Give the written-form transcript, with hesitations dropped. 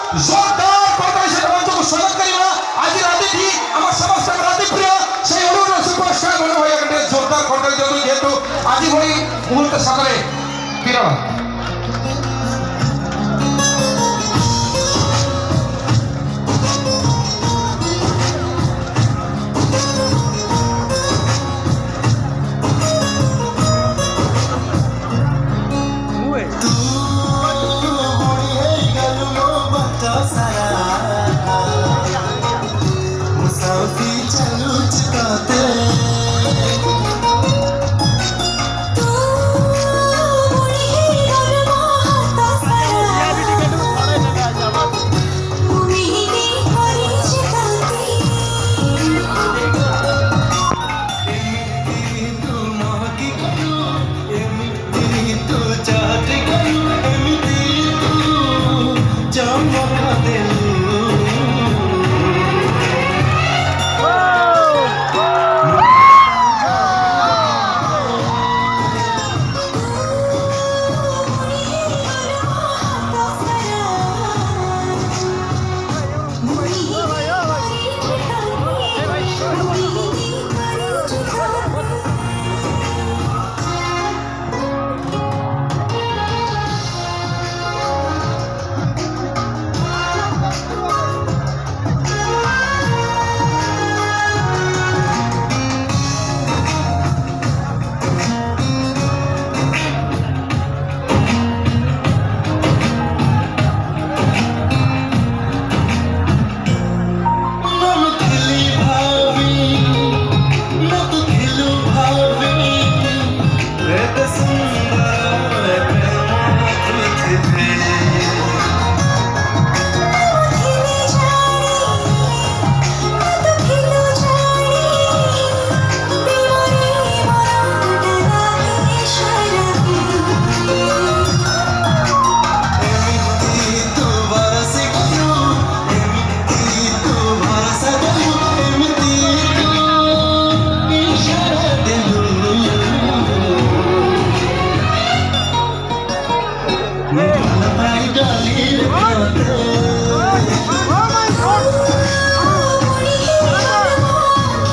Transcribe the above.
जोरदार करताली से मंचको स्वागत करिबा आज राती थी আমার সমস্ত রাতি প্রিয় সেই অনুরোধ সুপারস্টার মনে হয় একটা জোরদার করতালি দিও যেহেতু আজি ভଳି মুহূর্ত সকালে কিরণ मुसाफिर